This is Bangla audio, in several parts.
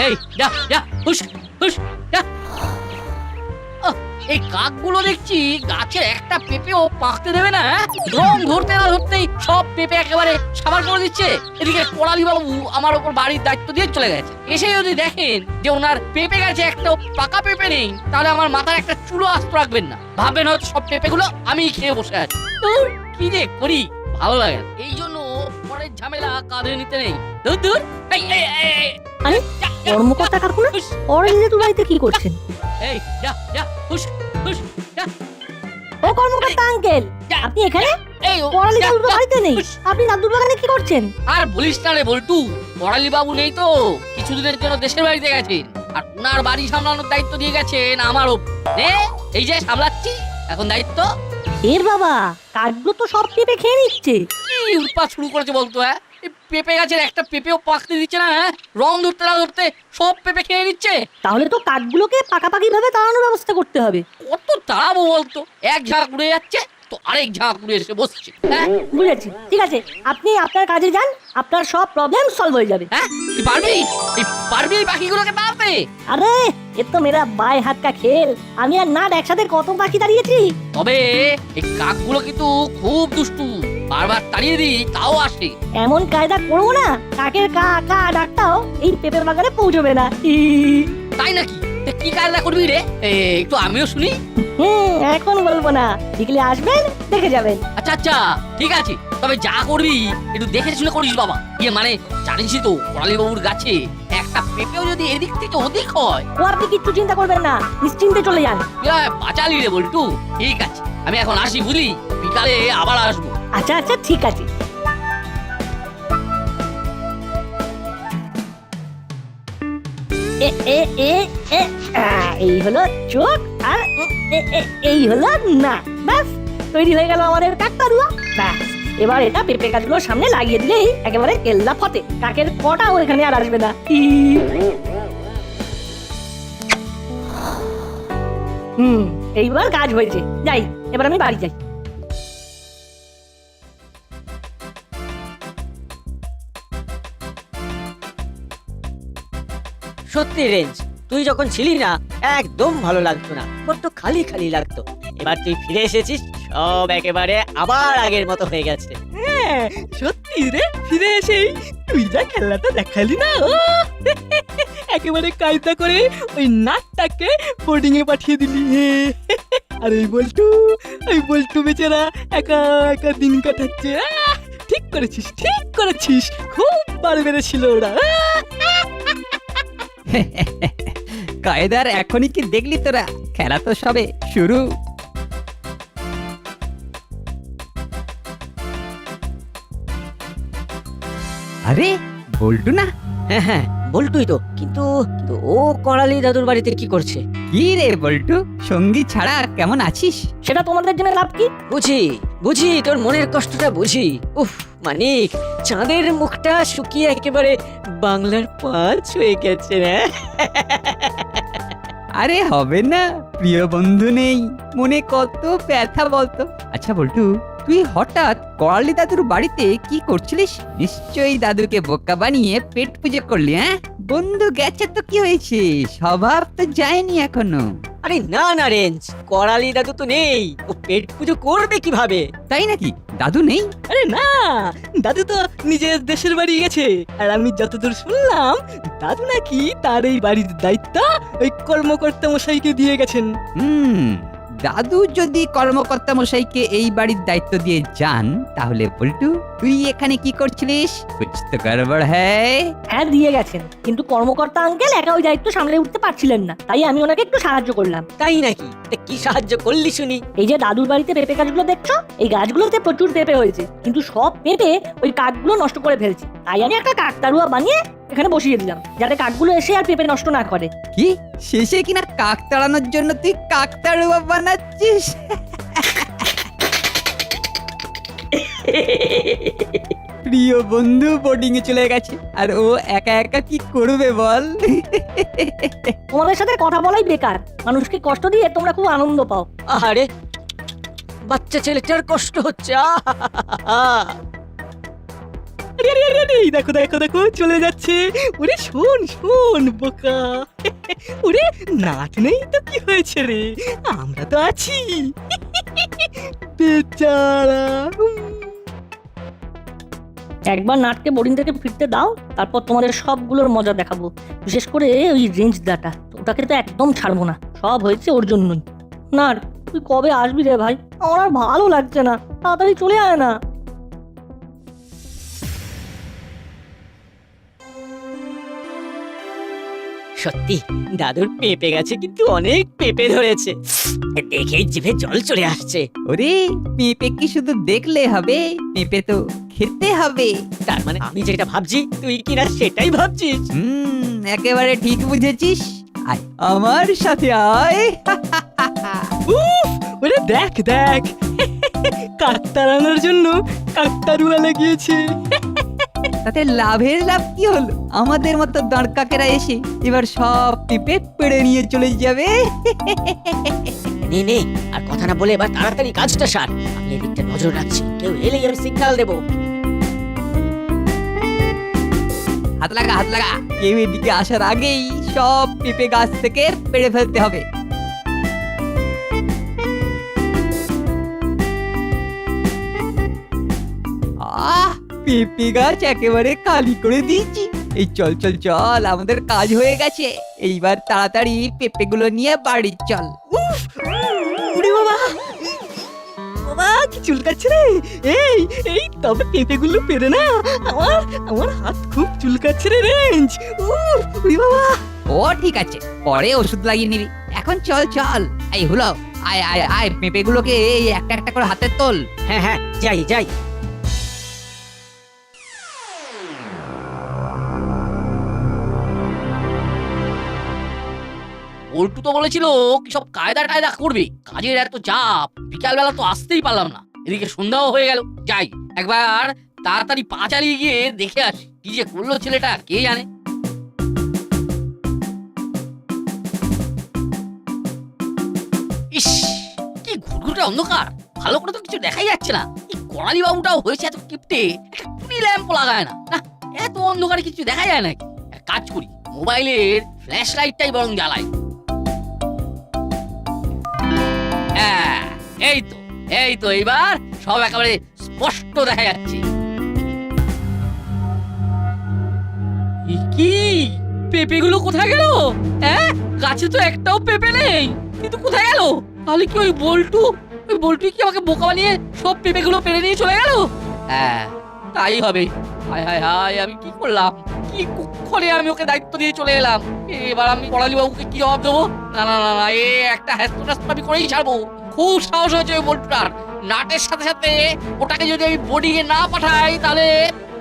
এই যা যা হুশ হুশ যা। এই কাকগুলো দেখছি গাছের একটা পেঁপেও পাকতে দেবে না। রং ধরতে না ধরতেই সব পেঁপে একেবারে সাবার করে দিচ্ছে। এদিকে করালি বাবু আমার ওপর বাড়ির দায়িত্ব দিয়ে চলে গেছে। এসে যদি দেখেন যে ওনার পেঁপে গাছে একটা পাকা পেঁপে নেই, তাহলে আমার মাথার একটা চুলো আস্ত রাখবেন না। ভাববেন হয়তো সব পেঁপেগুলো আমি খেয়ে বসে আছি। দূর, কি যে করি ভালো লাগে না। এই জন্য পরের ঝামেলা কাঁধে নিতে নেই। দূর দূর। এই এই এই আরে কর্মকর্তা কাকুনা অরেঞ্জ দাদুর বাড়িতে কি করছেন? এই যা যা হুশ হুশ যা। ও কর্মকর্তা আঙ্কেল, আপনি এখানে? এই করালি দাদুর বাড়িতে নেই, আপনি দাদুর বাগানে কি করছেন? আর বলিস না রে বল্টু, করালি বাবু নেই তো, কিছুদিনের জন্য দেশের বাড়িতে গেছেন। আর ওনার বাড়ি সামলানোর দায়িত্ব দিয়ে গেছেন আমার ওপর। এই যে সামলাচ্ছি এখন দায়িত্ব। এর বাবা, কাঠগুলো তো সব পেঁপে খেয়ে নিচ্ছে। কি উৎপাত শুরু করেছে বলতো? হ্যাঁ, এই পেঁপে গাছের একটা পেঁপেও পাকতে দিচ্ছে না। হ্যাঁ, রং ধরতে না ধরতে সব পেঁপে খেয়ে নিচ্ছে। তাহলে তো কাঠগুলোকে পাকাপাকি ভাবে তাড়ানোর ব্যবস্থা করতে হবে। কত তাড়াবো বলতো? এক ঝাঁক উড়ে যাচ্ছে তো আরেক ঝাঁক উড়ে এসে বসছে। হ্যাঁ বুঝেছি, ঠিক আছে, আপনি আপনার কাজে যান, আপনার সব প্রবলেম সলভ হয়ে যাবে। হ্যাঁ, তুই পারবি? এই পারবি এই পাখিগুলোকে তাড়াতে? আরে এ তো মেরা বাই হাত কা খেল, আমি আর নাট একসাথে কত পাখি দাঁড়িয়েছি। তবে এই কাকগুলো কিন্তু খুব দুষ্টু, বারবার তাড়িয়ে দিই তাও আসে। এমন কায়দা করবো না কাকের কা কা ডাকটাও এই পেঁপের বাগানে পৌঁছবে না। তাই নাকি? তা কি কায়দা করবি রে? একটু আমিও শুনি। এখন বলবো না, বিকেলে আসবেন, দেখে যাবেন। আচ্ছা আচ্ছা, ঠিক আছে, তবে যা করবি একটু দেখে শুনে করিস বাবা। মানে জানিসই তো করালি বাবুর গাছে একটা পেঁপেও যদি এদিক থেকে ওদিক হয়। ও আপনি কিচ্ছু চিন্তা করবেন না, নিশ্চিন্তে চলে যান। বাঁচালি রে বল্টু। ঠিক আছে, আমি এখন আসি বুঝলি, বিকালে আবার আসবো। আচ্ছা আচ্ছা, ঠিক আছে। এ এ এ এ এই হলো চোখ, আর এই হলো না। ব্যাস তৈরি হয়ে গেল আমাদের কাকতারুয়া। ব্যাস এবার এটা পেঁপে গাছগুলোর সামনে লাগিয়ে দিলেই একেবারে কেল্লা ফতে, কাকের কটাও এখানে আর আসবে না। এইবার কাজ হয়েছে, যাই এবার আমি বাড়ি যাই। সত্যি রেঞ্জ, তুই যখন ছিলি না একদম ভালো লাগতো না, বড্ড খালি খালি লাগতো। এবার তুই ফিরে এসেছিস, সব একেবারে আবার আগের মতো হয়ে গেছে। হ্যাঁ সত্যি রে, ফিরে এসেই তুই যা খেলাটা দেখালি না, একেবারে কায়দা করে ওই নাটটাকে বোর্ডিং এ পাঠিয়ে দিলি। আর ওই বল্টু বেচারা একা একা দিন কাটাচ্ছে। ঠিক করেছিস, ঠিক করেছিস, খুব বার বেড়েছিল ওরা। কায়দার এখনই কি দেখলি তোরা? খেলা তো সবে শুরু। আরে বল্টু না? হ্যাঁ হ্যাঁ বল্টুই তো, কিন্তু ও করালি দাদুর বাড়িতে কি করছে? কি রে বল্টু, সঙ্গী ছাড়া কেমন আছিস? সেটা তোমাদের জন্য লাভ কি? বুঝি তোর মনের কষ্টটা বুঝি। উফ মানিক, চাঁদের মুখটা শুকিয়ে একেবারে বাংলার পাঁচ হয়ে গেছে না। আরে হবে না, প্রিয় বন্ধু নেই, মনে কত ব্যথা বলতো। আচ্ছা বল্টু, তুই হঠাৎ করালি দাদুর বাড়িতে কি করছিলিস? নিশ্চয়ই দাদুকে বোকা বানিয়ে পেট পুজো করলি। হ্যাঁ, বন্ধু গেছে তো কি হয়েছে, স্বভাব তো যায়নি এখনো। আরে না না রেঞ্জ, করালি দাদু তো নেই, ও পেট পুজো করবে কিভাবে? তাই নাকি? দাদু নেই? আরে না, দাদু তো নিজের দেশের বাড়ি গেছে। আর আমি যতদূর শুনলাম, দাদু নাকি তার এই বাড়ির দায়িত্ব ওই কর্মকর্তা মশাইকে দিয়ে গেছেন। দাদু যদি কর্মকর্তা মশাইকে এই বাড়ির দায়িত্ব দিয়ে যান, তাহলে বল্টু তুই এখানে কি করছিলিস? কুছ তো গড়বড় হ্যায়। হ্যাঁ দিয়ে গেছেন, কিন্তু কর্মকর্তা আঙ্কেল একা ওই দায়িত্ব সামলে উঠতে পারছিলেন না, তাই আমি ওনাকে একটু সাহায্য করলাম। তাই নাকি? তা কি সাহায্য করলি শুনি? এই যে দাদুর বাড়িতে পেঁপে গাছগুলো দেখছো, এই গাছগুলোতে প্রচুর পেঁপে হয়েছে, কিন্তু সব পেঁপে ওই কাকগুলো নষ্ট করে ফেলছে। তাই আমি একটা কাকতারুয়া বানিয়ে এখানে বসিয়ে দিলাম, যাতে কাকগুলো এসে আর পেঁপে নষ্ট না করে। কি শেষে কিনা কাক তাড়ানোর জন্য তুই কাকতাড়ুয়া বানাচ্ছিস? প্রিয় বন্ধু বোর্ডিং এ চলে গেছে, আর ও একা একা কি করবে বল? তোমাদের সাথে কথা বলাই বেকার, মানুষকে কষ্ট দিয়ে তোমরা খুব আনন্দ পাও। আরে বাচ্চা ছেলেটার কষ্ট হচ্ছে। আরে আরে আরে আরে, এই দেখো দেখো দেখো চলে যাচ্ছে। ওরে শোন শোন বোকা, ওরে নাট নেই তো কি হয়েছে রে, আমরা তো আছি। বেচারা। একবার নাটকে বোর্ডিং থেকে ফিরতে দাও, তারপর তোমাদের সবগুলোর মজা দেখাবো। বিশেষ করে ওই রেঞ্জ দাটা, ওটাকে তো একদম ছাড়বো না। সব হয়েছে ওর জন্যই। নাট, তুই কবে আসবি রে ভাই? আমার আর ভালো লাগছে না, তাড়াতাড়ি চলে আয় না। সত্যি দাদুর পেঁপে গেছে, কিন্তু অনেক পেঁপে ধরেছে, দেখেই জিভে জল চলে আসছে। ওরে পেঁপে কি শুধু দেখলে হবে, পেঁপে তো খেতে হবে। তার মানে আমি যেটা ভাবছি তুই কিনা সেটাই ভাবছিস। একেবারে ঠিক বুঝেছিস। আয় আমার সাথে আয়। ওরে দেখ দেখ, কাক তাড়ানোর জন্য কাকতারুয়া লাগিয়েছে। তাতে লাভের লাভ কি হলো? আমাদের মতো দাঁড় কাকেরা এসে এবার সব পেঁপে পেড়ে নিয়ে চলে যাবে। নে নে, আর কথা না বলে এবার তাড়াতাড়ি কাজটা সার। আমি এদিকটা নজর রাখছি, কেউ এলেই আমি সিগন্যাল দেবো। হাত লাগা হাত লাগা, কেউ এদিকে আসার আগেই সব পেঁপে গাছ থেকে পেড়ে ফেলতে হবে। পেঁপে গাছ একেবারে খালি করে দিয়েছি। এই চল চল চল, আমাদের কাজ হয়ে গেছে। এইবার তাড়াতাড়ি পেঁপেগুলো নিয়ে বাড়ি চল। ওরে বাবা, বাবা কি চুলকাচ্ছে রে। এই এই তবে পেঁপেগুলো পেরে না, আমার আমার হাত খুব চুলকাচ্ছে রে রেঞ্জ। ওরে বাবা। ও ঠিক আছে, পরে ওষুধ লাগিয়ে নিবি। এখন চল চল। এই হলো, আয় আয় আয়, পেঁপেগুলোকে এই একটা একটা করে হাতে তোল। হ্যাঁ হ্যাঁ, যাই যাই। বল্টু তো বলেছিল কি সব কায়দা টায়দা করবে, কাজের এত চাপ, বিকালবেলা তো আসতেই পারলাম না। এদিকে সন্ধ্যাও হয়ে গেল। যাই একবার তাড়াতাড়ি পা চালিয়ে গিয়ে দেখে আসি কি যে করলো ছেলেটা, কে জানে। ইস, কি ঘুটঘুটে অন্ধকার, ভালো করে তো কিছু দেখাই যাচ্ছে না। এই করালি বাবুটাও হয়েছে এত কিপটে, একটা টুনি ল্যাম্প লাগায় না। না, এত অন্ধকারে কিছু দেখা যায় নাকি? এক কাজ করি, মোবাইলের ফ্ল্যাশ লাইটটাই বরং জ্বালাই। হ্যাঁ, এই তো এইবার সব একেবারে স্পষ্ট দেখা যাচ্ছে। এ কি, পেঁপেগুলো কোথায় গেল? হ্যাঁ, গাছে তো একটাও পেঁপে নেই, কিন্তু কোথায় গেল? তাহলে কি ওই বল্টু কি আমাকে বোকা বানিয়ে সব পেঁপেগুলো পেরে নিয়ে চলে গেল? হ্যাঁ, তাই হবে। হায় হায় হায়, আমি কি করলাম? কি কুক্ষণে আমি ওকে দায়িত্ব দিয়ে চলে এলাম। এবার আমি পড়ালি বাবুকে কি জবাব দেবো? না না না না, একটা হ্যাস্ত আমি করেই ছাড়বো। খুব সাহস হয়েছে ওই বল্টুটার। নাটের সাথে সাথে ওটাকে যদি আমি বোর্ডিং এ না পাঠাই তাহলে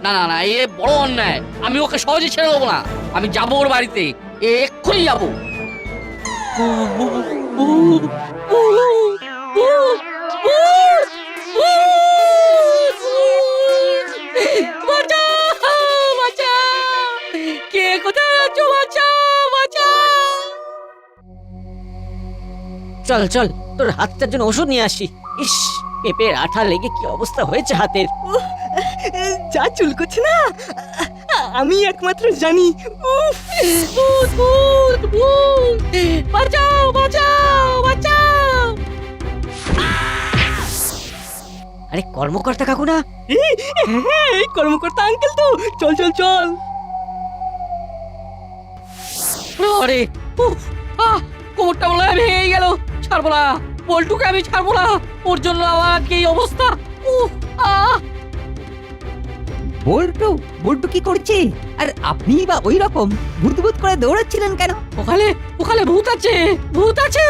না না না, এ বড় অন্যায়। আমি ওকে সহজে ছেড়ে দেবো না। আমি যাবো ওর বাড়িতে, এক্ষুনি যাবো। কে কোথায় আছো? চল চল, তোর হাতটার জন্য ওষুধ নিয়ে আসি। ইস, পেঁপের আঠা লেগে কি অবস্থা হয়েছে হাতের। যা চুলকোচ্ছে না, আমি একমাত্র জানি। উফ, বাঁচাও বাঁচাও বাঁচাও! আরে কর্মকর্তা কাকু না? হ্যাঁ, এই কর্মকর্তা আঙ্কেল তো। চল চল চল। আরে কোমরটা বলে ভেঙে গেল। ছাড়বো না, বল্টুকে আমি ছাড়বো না। ওর জন্য আমার আজকে এই অবস্থা। বল্টু বল্টু কি করছে? আর আপনি বা ওই রকম ভূত ভূত করে দৌড়াচ্ছিলেন কেন? ওখানে ভূত আছে, ভূত আছে।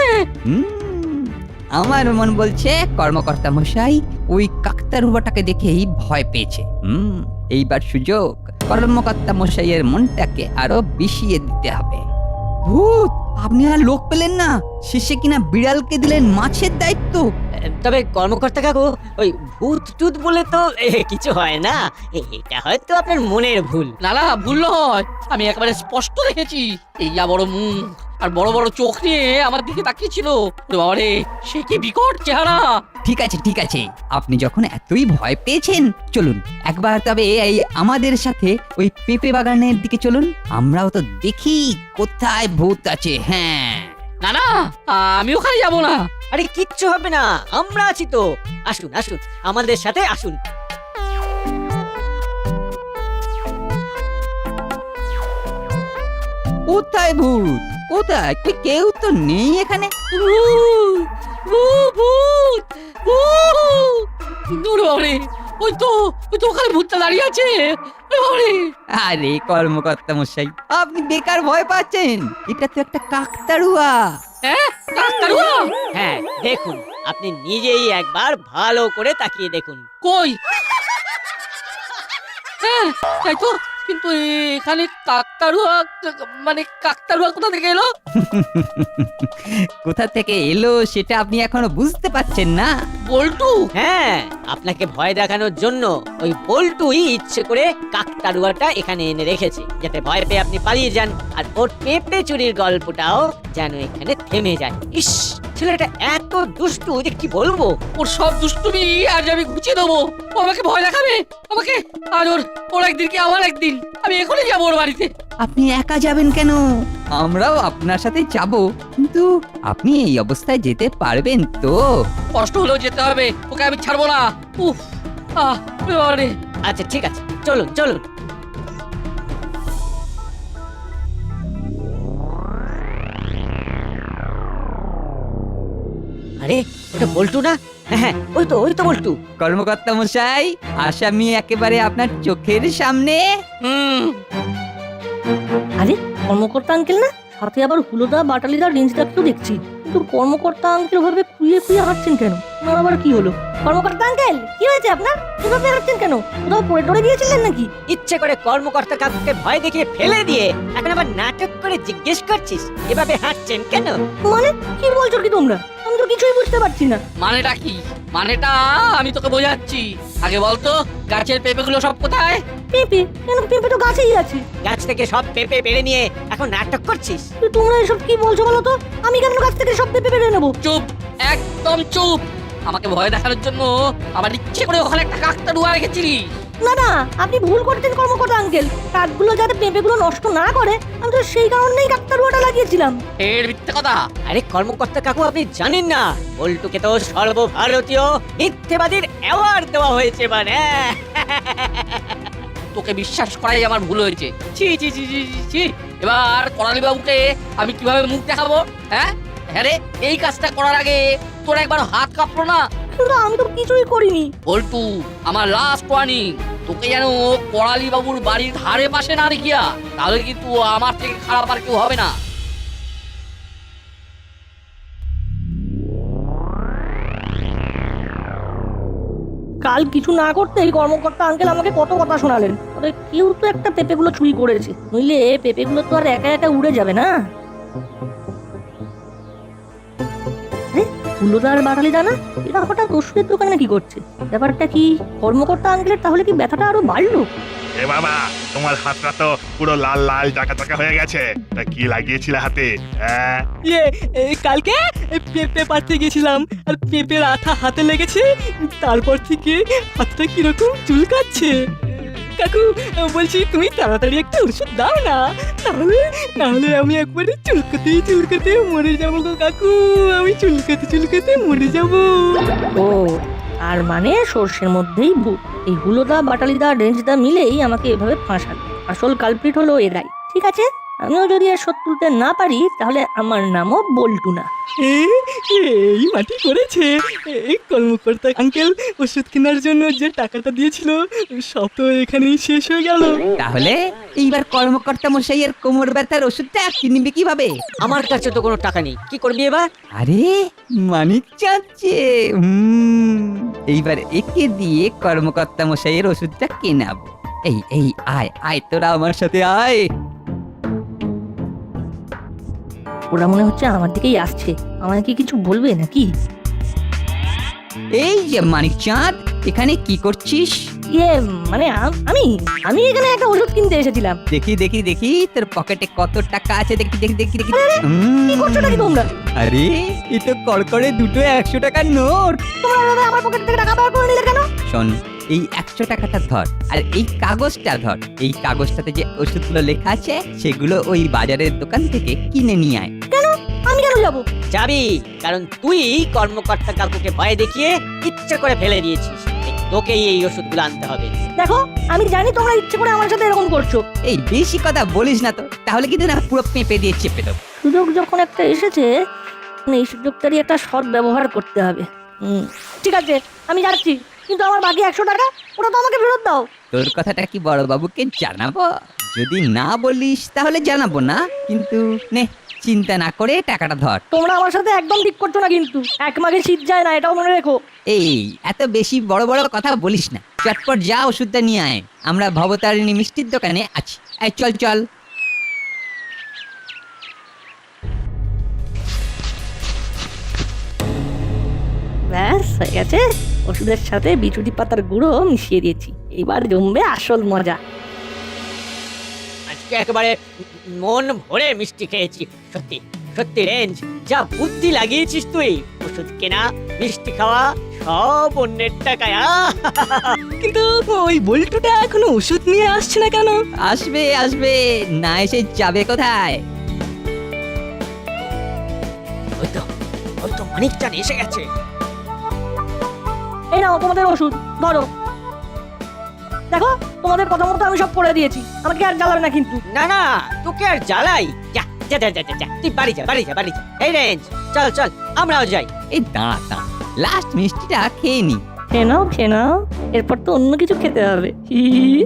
আমার মন বলছে কর্মকর্তা মশাই ওই কাকতারুয়াটাকে দেখেই ভয় পেয়েছে। এইবার সুযোগ কর্মকর্তা মশাইয়ের মনটাকে আরো বিষিয়ে দিতে হবে। ভূত, আপনি আর লোক পেলেন না, শেষে কিনা বিড়ালকে দিলেন মাছের দায়িত্ব। তবে কর্মকর্তা কাকু, ওই ভূত টুত বলে তো কিছু হয় না। এটা হয়তো আপনার মনের ভুল। না না, ভুল নয়, আমি একেবারে স্পষ্ট দেখেছি। এই বড় মুখ আর বড় বড় চোখ নিয়ে আমার দিকে তাকিয়েছিল। বাবারে, সে কি বিকট চেহারা! ঠিক আছে ঠিক আছে, আপনি যখন এতই ভয় পেয়েছেন চলুন একবার তবে এই আমাদের সাথে ওই পেঁপে বাগানের দিকে চলুন, আমরাও তো দেখি কোথায় ভূত আছে। হ্যাঁ না না, আমি ওখানে যাব না। আরে কিচ্ছু হবে না, আমরা আছি তো। আসুন আসুন, আমাদের সাথে আসুন। কোথায় ভূত, কোথায়? কই কেউ তো নেই এখানে। ভূত, ভূত, ভূত, ভূত। দূরে বাবারে, ওই তো ওখানে ভূতটা দাঁড়িয়ে আছে। বাবারে, আরে কর্মকর্তা মশাই, আপনি বেকার ভয় পাচ্ছেন, এটা তো একটা কাকতাড়ুয়া। হ্যাঁ কাকতাড়ুয়া? হ্যাঁ দেখুন, আপনি নিজেই একবার ভালো করে তাকিয়ে দেখুন। কই? হ্যাঁ তাই তো, কিন্তু এখানে কাকতাড়ুয়া মানে কাকতাড়ুয়া কোথা থেকে এলো? কোথা থেকে এলো সেটা আপনি এখনো বুঝতে পারছেন না? বল্টু? হ্যাঁ, আপনাকে ভয় দেখানোর জন্য ওই বল্টুই ইচ্ছে করে কাকতাড়ুয়াটা এখানে এনে রেখেছে, যাতে ভয় পেয়ে আপনি পালিয়ে যান, আর ওর পেঁপে চুরির গল্পটাও যেন এখানে থেমে যায়। ইস, ছেলেটা এত দুষ্টু যে কি বলবো। ওর সব দুষ্টুমি আজ আমি ঘুচিয়ে দেবো। ও আমাকে ভয় দেখাবে, আমাকে। আর ওর একদিন কি আমার একদিন, আমি এখনই যাবো ওর বাড়িতে। আপনি একা যাবেন কেন? আমরাও আপনার সাথে যাব, কিন্তু আপনি এই অবস্থায় যেতে পারবেন তো? কষ্ট হলেও যেতে হবে, ওকে আমি ছাড়বো না। উফ, বাবারে। আচ্ছা ঠিক আছে, চলুন চলুন। আরে ওটা বল্টু না? হ্যাঁ ওই তো বল্টু। কর্মকর্তা মশাই, আসামি একেবারে আপনার চোখের সামনে। হুম, আরে কর্মকর্তা আঙ্কেল না, সাথে আবার হুলোদা বাটালিদা রেঞ্জদাকে তো দেখছি, কিন্তু কর্মকর্তা আঙ্কেল ভাবে খুইয়ে খুইয়ে হাঁটছেন কেন? ওনার আবার কি হলো? কর্মকর্তা আঙ্কেল কি হয়েছে আপনার? কিভাবে হাঁটছেন কেন? কোথাও পড়ে টড়ে গিয়েছিলেন নাকি? ইচ্ছে করে কর্মকর্তা কাকুকে ভয় দেখিয়ে ফেলে দিয়ে এখন আবার নাটক করে জিজ্ঞেস করছিস এভাবে হাঁটছেন কেন? মানে কি বলছো কি তোমরা? আমি তো কিছুই বুঝতে পারছি না। মানেটা কি? মানেটা আমি তোকে বোঝাচ্ছি। আগে বলতো গাছের পেঁপেগুলো সব কোথায়? পেঁপে কেন? পেঁপে তো গাছেই আছে। গাছ থেকে সব পেঁপে পেড়ে নিয়ে এখন নাটক করছিস? তো তোমরা এসব কি বলছো বলো তো? আমি কেন গাছ থেকে সব পেঁপে পেরে নেবো? চুপ, একদম চুপ। আমাকে ভয় দেখানোর জন্য আমার ইচ্ছে করে ওখানে একটা কাকতাড়ুয়া রেখেছিলি। না না, আপনি ভুল করছেন কর্মকর্তা আঙ্কেল। কাকগুলো যাতে পেঁপেগুলো নষ্ট না করে, আমি তো সেই কারণেই কাকতাড়ুয়াটা লাগিয়েছিলাম। এর মিথ্যে কথা। আরে কর্মকর্তা কাকু, আপনি জানেন না বল্টুকে তো সর্বভারতীয় মিথ্যেবাদীর অ্যাওয়ার্ড দেওয়া হয়েছে। মানে তোকে বিশ্বাস করাই আমার ভুল হয়েছে। ছি ছি ছি ছি ছি, ছি। এবার করালি বাবুকে আমি কিভাবে মুখ দেখাবো? হ্যাঁ হ্যাঁ রে, এই কাজটা করার আগে তোর একবার হাত কাঁপলো না? কিন্তু আমি তো কিছুই করিনি। বল্টু, আমার লাস্ট ওয়ার্নিং, তোকে যেন করালি বাবুর বাড়ির ধারে পাশে না দেখিয়া, তাহলে কিন্তু আমার থেকে খারাপ আর কেউ হবে না। কাল কিছু না করতেই কর্মকর্তা আঙ্কেল আমাকে কত কথা শোনালেন। তবে কেউ তো একটা পেঁপেগুলো চুরি করেছে, নইলে পেঁপেগুলো তো আর একা একা উড়ে যাবে না। আরে ফুলোদার বাটালিদা না, এরা হঠাৎ ওষুধের দোকানে কি করছে? ব্যাপারটা কি? কর্মকর্তা আঙ্কেলের তাহলে কি ব্যথাটা আরো বাড়লো? এ বাবা, তোমার হাতটা তো পুরো লাল লাল চাকা হয়ে গেছে। তা কি লাগিয়েছিলে হাতে? হ্যাঁ, কালকে পেঁপে পাড়তে গেছিলাম, আর পেঁপের আঠা হাতে লেগেছে, তারপর থেকে হাতটা কিরকম চুলকাচ্ছে। কাকু বলছি, তুমি তাড়াতাড়ি একটা ওষুধ দাও না, নাহলে আমি একবারে চুলকাতে মরে যাবো গো কাকু। আমি চুলকাতে মরে যাবো। ও, আর মানে সর্ষের মধ্যেই ভূত। এই হুলোদা বাটালিদা রেঞ্জদা মিলেই আমাকে এভাবে ফাঁসালো। আসল কালপ্রিট হলো এরাই। ঠিক আছে, আমিও যদি আর শোধ তুলতে না পারি, তাহলে আমার নামও বল্টু না। এই মাটি করেছে। এই কর্মকর্তা আঙ্কেল ওষুধ কেনার জন্য যে টাকাটা দিয়েছিল, সব তো এখানেই শেষ হয়ে গেল। তাহলে এইবার কর্মকর্তা মশাইয়ের কোমর ব্যথার ওষুধটা কিনবে কিভাবে? আমার কাছে তো কোনো টাকা নেই, কি করবি এবার? আরে মানিক চাচ্ছে, এইবার একে দিয়ে কর্মকর্তা মশাইয়ের ওষুধটা কেনাবো। এই আয় আয়, তোরা আমার সাথে আয়। ওরা মনে হচ্ছে আমার দিকেই আসছে। আমায় কি কিছু বলবে নাকি? এই যে মানিক চাঁদ, এখানে কি করছিস? ইয়ে মানে আমি আমি এখানে একটা ওষুধ কিনতে এসেছিলাম। দেখি দেখি দেখি তোর পকেটে কত টাকা আছে, দেখি দেখি দেখি দেখি। কি করছো নাকি তোমরা? আরে এ তো কড়কড়ে দুটো 100 টাকার নোট। তোমরা এভাবে আমার পকেট থেকে টাকা বার করে নিলে কেন? শোন, এই 100 টাকাটা ধর আর এই কাগজটা ধর। এই কাগজটাতে যে ওষুধগুলো লেখা আছে সেগুলো ওই বাজারের দোকান থেকে কিনে নিয়ে আয়। আমি কেন যাবো? যাবি, কারণ তুই কর্মকর্তা কাকুকে ভয় দেখিয়ে ইচ্ছে করে ফেলে দিয়েছিস। তোকেই এই ওষুধগুলো আনতে হবে। দেখো, আমি জানি তোমরা ইচ্ছে করে আমার সাথে এরকম করছো। এই বেশি কথা বলিস না তো, তাহলে কিন্তু না পুরো পেঁপে দিয়ে চেপে দেবো। সুযোগ যখন একটা এসেছে, এই সুযোগটারই একটা সৎ ব্যবহার করতে হবে। ঠিক আছে, আমি যাচ্ছি, কিন্তু আমার বাকি 100 টাকা ওটা তো আমাকে ফেরত দাও। তোর কথাটা কি বড় বাবুকে জানাবো? যদি না বলিস তাহলে জানাবো না, কিন্তু নে চিন্তা না করে টাকাটা ধর। তোমরা আমার সাথে একদম ঠিক করছো না, কিন্তু এক মাঘে শীত যায় না, এটাও মনে রেখো। এই এত বেশি বড় বড় কথা বলিস না, চটপট যা ওষুধটা নিয়ে আয়। আমরা ভবতারিণী মিষ্টির দোকানে আছি। এই চল চল। ব্যাস হয়ে গেছে, ওষুধের সাথে বিচুটি পাতার গুঁড়ো মিশিয়ে দিয়েছি। এবার জমবে আসল মজা। আজকে একেবারে মন ভরে মিষ্টি খেয়েছি। সত্যি সত্যি রেঞ্জ, যা বুদ্ধি লাগিয়েছিস তুই। ওষুধ কেনা, মিষ্টি খাওয়া, সব অন্যের টাকায়। কিন্তু ওই বল্টুটা এখনো ওষুধ নিয়ে আসছে না কেন? আসবে আসবে, না এসে যাবে কোথায়? ওই তো মানিকচাঁদ এসে গেছে। এই নাও তোমাদের ওষুধ, ধরো। দেখো, তোমাদের কথা মতো আমি সব করে দিয়েছি, আমাকে আর জ্বালাবে না কিন্তু। না না, তোকে আর জ্বালাই। যা যা যা যা যা, তুই বাড়ি যা বাড়ি যা বাড়ি যা। এই রেঞ্জ, চল চল আমরাও যাই। এই দাঁড়া দাঁড়া, লাস্ট মিষ্টিটা খেয়ে নি। খেয়ে নাও খেয়ে নাও, এরপর তো অন্য কিছু খেতে হবে। হি হি হি।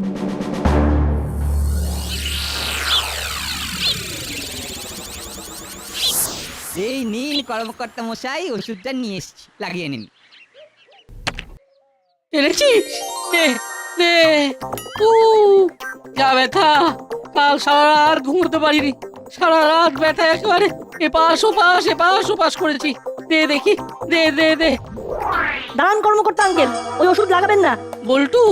এই নিন কর্মকর্তা মশাই, ওষুধটা নিয়ে এসেছি, লাগিয়ে নিন। এনেছিস? দে দে। উ, যা ব্যথা! কাল সারা রাত ঘুমোতে পারিনি, সারা রাত ব্যথা একেবারে এপাশ ওপাশ করেছি। দে দেখি, দে দে দে। দাঁড়ান কর্মকর্তা আঙ্কেল, ওই ওষুধ লাগাবেন না। বল্টু,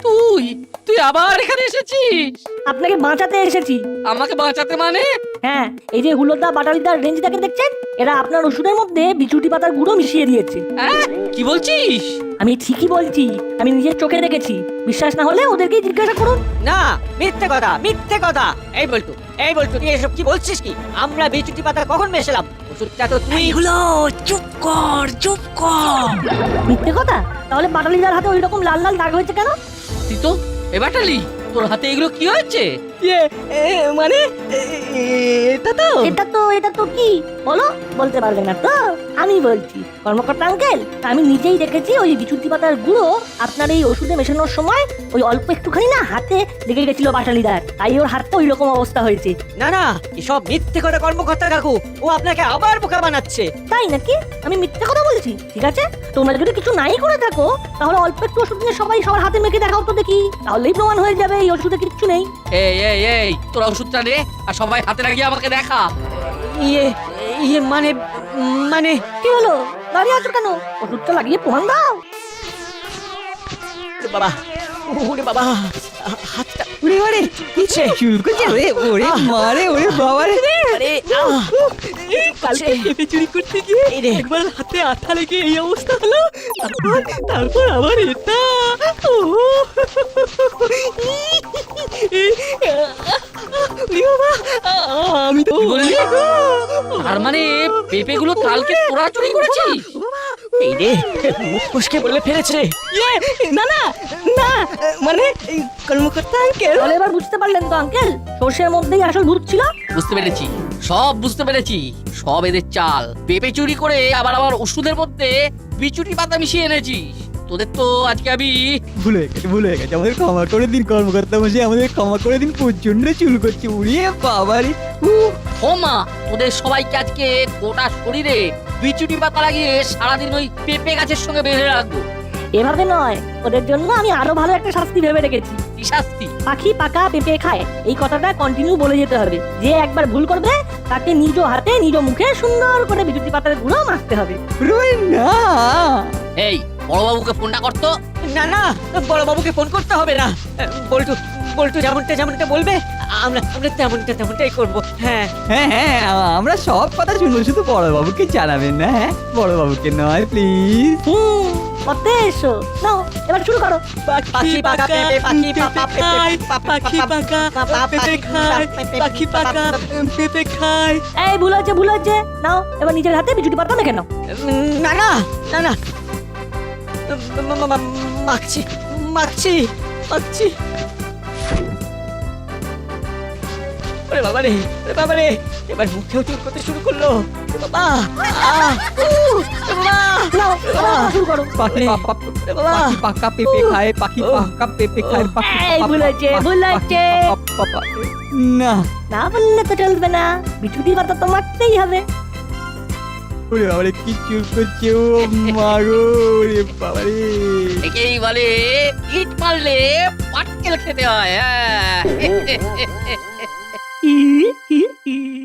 তুই তুই আবার এখানে এসেছিস? আপনাকে বাঁচাতে এসেছি। আমাকে বাঁচাতে মানে? হ্যাঁ, এই যে হুলোদা, বাটালিদার, রেঞ্জদাকে দেখছেন, এরা আপনার ওষুধের মধ্যে বিচুটি পাতার গুঁড়ো মিশিয়ে দিয়েছে। হ্যাঁ, কি বলছিস? আমি ঠিকই বলছি, আমি নিজের চোখে দেখেছি। বিশ্বাস না হলে ওদেরকেই জিজ্ঞাসা করুন। না, মিথ্যে কথা মিথ্যে কথা। এই বল্টু, এই বল্টু, তুই এসব কি বলছিস? কি আমরা বিচুটি পাতা কখন মেশালাম? ওষুধটা তো তুই। চুপ কর চুপ কর। মিথ্যে কথা? তাহলে বাটালিদার হাতে ওই রকম লাল লাল দাগ হয়েছে কেন? তুই তো এবারটালি, তোর হাতে এগুলো কি হয়েছে? ইয়ে মানে এটা তো কি বলো? বলতে পারবে না তো? আমি বলছি কর্মকর্তা আঙ্কেল, আমি নিজেই দেখেছি ওই বিচুটি পাতার গুঁড়ো আপনার এই ওষুধে মেশানোর সময় ওই অল্প একটুখানি না হাতে লেগে গেছিল বাটালিদার, তাই ওর হাতটা ওই রকম অবস্থা হয়েছে। না না, এসব মিথ্যে কথা কর্মকর্তা কাকু। ও আপনাকে আবার বোকা বানাচ্ছে। তাই নাকি? আমি মিথ্যে কথা বলছি? ঠিক আছে, তোমরা যদি কিছু নাই করে থাকো তাহলে অল্প একটু ওষুধ নিয়ে সবাই সবার হাতে মেখে দেখাও তো দেখি, তাহলেই প্রমাণ হয়ে যাবে এই ওষুধে কিচ্ছু নেই। এই এই এই, তোরা ওষুধটা নে আর সবাই হাতে লাগিয়ে আমাকে দেখা। ইয়ে ইয়ে মানে মানে কি হলো, দাঁড়িয়ে আছো কেন? ওষুধটা লাগিয়ে প্রমাণ দাও। বাবা, ওরে বাবা, হাতটা ওরে ওরে, উঠছে। চুলকোছে রে, ওরে মারে, ওরে বাবা রে। আরে কালকে পেঁপে চুরি করতে গিয়ে এই রে। একবার হাতে আঠা লেগে এই অবস্থা হলো, তারপর আবার এটা। ও বাবা, আমি তো কি বললি? তার মানে পেঁপেগুলো কালকে তোরা চুরি করেছিস? এই রে, মুখ ফসকে বলে ফেলেছে। ইয়ে, না না না, মানে এই কর্মকর্তা আঙ্কেল। তাহলে এবার বুঝতে পারলেন তো আঙ্কেল, সর্ষের মধ্যেই আসল ভূত ছিল। বুঝতে পেরেছি, সব বুঝতে পেরেছি। সব এদের চাল। পেঁপে চুরি করে আবার আবার ওষুধের মধ্যে বিচুটি পাতা মিশিয়ে এনেছিস। তোদের তো আজকে আমি ভুলে গেছে, আমাদের ক্ষমা করে দিন কর্মকর্তা মশাই, আমাদের ক্ষমা করে দিন, প্রচন্ড চুল করছে। উড়িয়ে বাবা রে। ক্ষমা, তোদের সবাইকে আজকে গোটা শরীরে বিচুটি পাতা লাগিয়ে সারাদিন ওই পেঁপে গাছের সঙ্গে বেঁধে রাখবো। এভাবে নয়, ওদের জন্য আমি আরো ভালো একটা শাস্তি ভেবে রেখেছি। কি শাস্তি? পাখি পাকা পেঁপে খায়, এই কথাটা কন্টিনিউ বলে যেতে হবে। যে একবার ভুল করবে তাকে নিজ হাতে নিজ মুখে সুন্দর করে বিচুটি পাতার গুঁড়ো মাখতে হবে। না, এই বড়বাবুকে ফোনটা করতো। না না বড় বাবুকে ফোন করতে হবে না বল্টু বল্টু যেমনটা বলবে আমরা আমরা তেমনটাই করব হ্যাঁ হ্যাঁ হ্যাঁ আমরা সব কথা শুনবো, শুধু বড়বাবুকে জানাবেন না, হ্যাঁ বড়বাবুকে নয় প্লিজ। মতে এসো নাও এবার শুরু করো। পাখি পাকা পেঁপে পাখি পাপা খায় পাখি পাকা পেঁপে খায় পাখি পাকা পেঁপে খায়। এই ভুল হচ্ছে নাও এবার নিজের হাতে বিচুটি পাতা মেখে নাও। না না না না মাখছি মাখছি মাখছি ওরে বাবা রে এবার মুখেও চুল করতে শুরু করলো এ বাবা বাবা নাও এবার শুরু করো। পাখি পাকা পেঁপে খায়, পাখি পাকা পেঁপে খায়, পাখি এই ভুল হচ্ছে। না না বললে তো চলবে না, বিচুটি পাতা তো মারতেই হবে। ওরে বাবারে কি চুল করছে, ও মাগো রে বাবারে। একেই বলে ইট মারলে পাটকেল খেতে হয়, হ্যাঁ। ই, ই, ই।